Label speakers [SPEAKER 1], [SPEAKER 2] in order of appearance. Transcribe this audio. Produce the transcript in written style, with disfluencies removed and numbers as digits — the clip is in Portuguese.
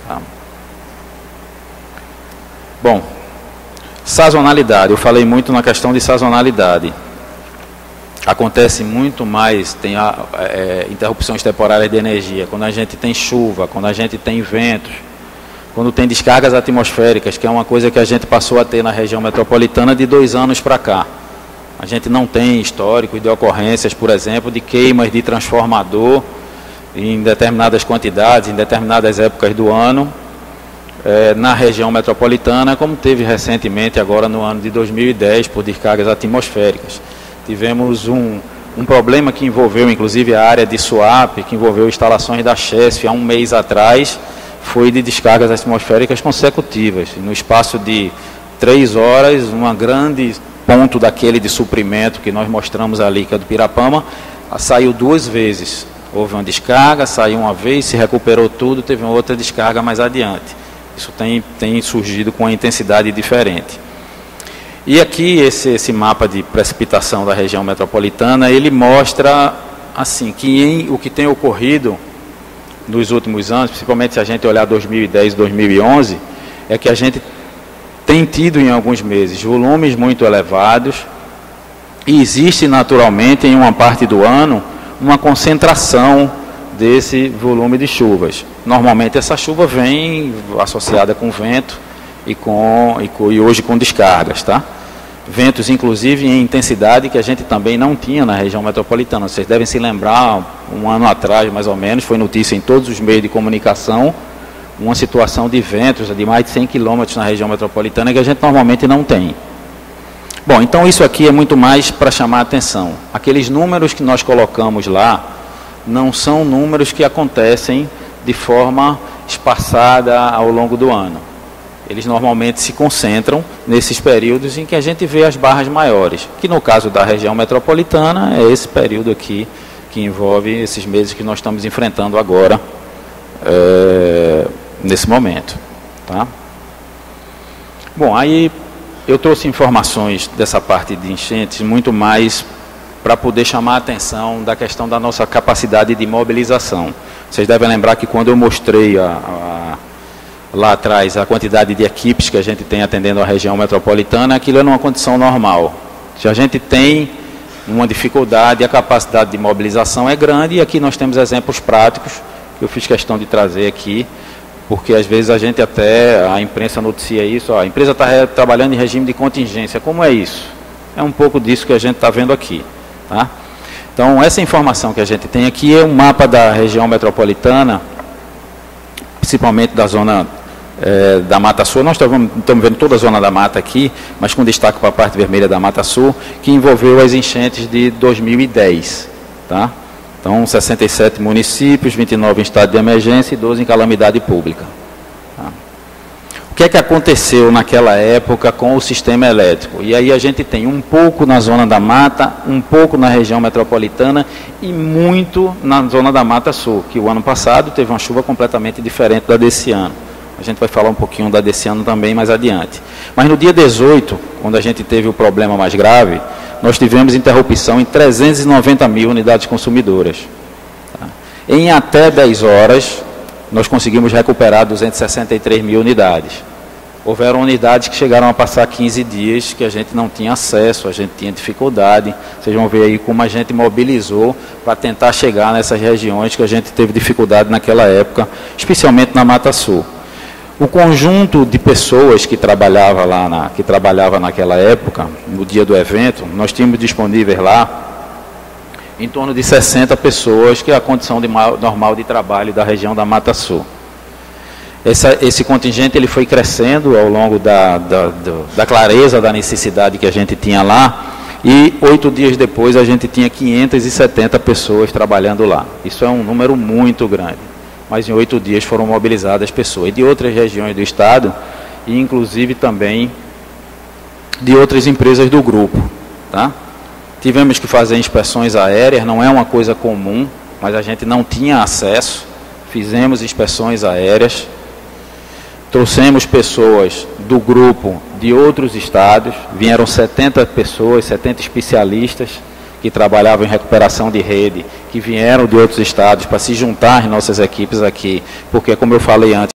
[SPEAKER 1] Tá? Bom, sazonalidade, eu falei muito na questão de sazonalidade. Acontece muito mais, tem interrupções temporárias de energia, quando a gente tem chuva, quando a gente tem ventos, quando tem descargas atmosféricas, que é uma coisa que a gente passou a ter na região metropolitana de 2 anos para cá. A gente não tem histórico de ocorrências, por exemplo, de queimas de transformador em determinadas quantidades, em determinadas épocas do ano, na região metropolitana, como teve recentemente agora no ano de 2010, por descargas atmosféricas. Tivemos um problema que envolveu inclusive a área de Suape, que envolveu instalações da Chesf há um mês atrás, foi de descargas atmosféricas consecutivas. No espaço de 3 horas, um grande ponto daquele de suprimento que nós mostramos ali, que é do Pirapama, saiu 2 vezes. Houve uma descarga, saiu uma vez, se recuperou tudo, teve uma outra descarga mais adiante. Isso tem surgido com uma intensidade diferente. E aqui esse mapa de precipitação da região metropolitana, ele mostra assim, que o que tem ocorrido nos últimos anos, principalmente se a gente olhar 2010 e 2011, é que a gente tem tido em alguns meses volumes muito elevados e existe naturalmente em uma parte do ano uma concentração desse volume de chuvas. Normalmente essa chuva vem associada com vento e hoje com descargas, tá? Ventos, inclusive, em intensidade que a gente também não tinha na região metropolitana. Vocês devem se lembrar, um ano atrás, mais ou menos, foi notícia em todos os meios de comunicação, uma situação de ventos de mais de 100 km na região metropolitana que a gente normalmente não tem. Bom, então isso aqui é muito mais para chamar a atenção. Aqueles números que nós colocamos lá não são números que acontecem de forma espaçada ao longo do ano. Eles normalmente se concentram nesses períodos em que a gente vê as barras maiores, que no caso da região metropolitana é esse período aqui, que envolve esses meses que nós estamos enfrentando agora, nesse momento. Tá? Bom, aí eu trouxe informações dessa parte de enchentes muito mais para poder chamar a atenção da questão da nossa capacidade de mobilização. Vocês devem lembrar que quando eu mostrei lá atrás a quantidade de equipes que a gente tem atendendo a região metropolitana, aquilo é numa condição normal. Se a gente tem uma dificuldade, a capacidade de mobilização é grande, e aqui nós temos exemplos práticos que eu fiz questão de trazer aqui, porque às vezes a imprensa noticia isso, a empresa está trabalhando em regime de contingência. Como é isso? É um pouco disso que a gente está vendo aqui. Tá? Então, essa informação que a gente tem aqui é um mapa da região metropolitana, principalmente da zona da Mata Sul. Nós estamos vendo toda a zona da mata aqui, mas com destaque para a parte vermelha da Mata Sul, que envolveu as enchentes de 2010. Tá? Então, 67 municípios, 29 em estado de emergência e 12 em calamidade pública. Tá? O que é que aconteceu naquela época com o sistema elétrico? E aí a gente tem um pouco na zona da mata, um pouco na região metropolitana e muito na zona da Mata Sul, que o ano passado teve uma chuva completamente diferente da desse ano. A gente vai falar um pouquinho da desse ano também mais adiante. Mas no dia 18, quando a gente teve o problema mais grave, nós tivemos interrupção em 390 mil unidades consumidoras. Tá? Em até 10 horas, nós conseguimos recuperar 263 mil unidades. Houveram unidades que chegaram a passar 15 dias que a gente não tinha acesso, a gente tinha dificuldade. Vocês vão ver aí como a gente mobilizou para tentar chegar nessas regiões que a gente teve dificuldade naquela época, especialmente na Mata Sul. O conjunto de pessoas que trabalhava naquela época, no dia do evento, nós tínhamos disponíveis lá em torno de 60 pessoas, que é a condição normal de trabalho da região da Mata Sul. Esse contingente ele foi crescendo ao longo da clareza da necessidade que a gente tinha lá, e 8 dias depois a gente tinha 570 pessoas trabalhando lá. Isso é um número muito grande. Mas em 8 dias foram mobilizadas pessoas de outras regiões do estado e inclusive também de outras empresas do grupo. Tá? Tivemos que fazer inspeções aéreas, não é uma coisa comum, mas a gente não tinha acesso. Fizemos inspeções aéreas, trouxemos pessoas do grupo de outros estados, vieram 70 pessoas, 70 especialistas que trabalhavam em recuperação de rede, que vieram de outros estados para se juntar às nossas equipes aqui, porque, como eu falei antes,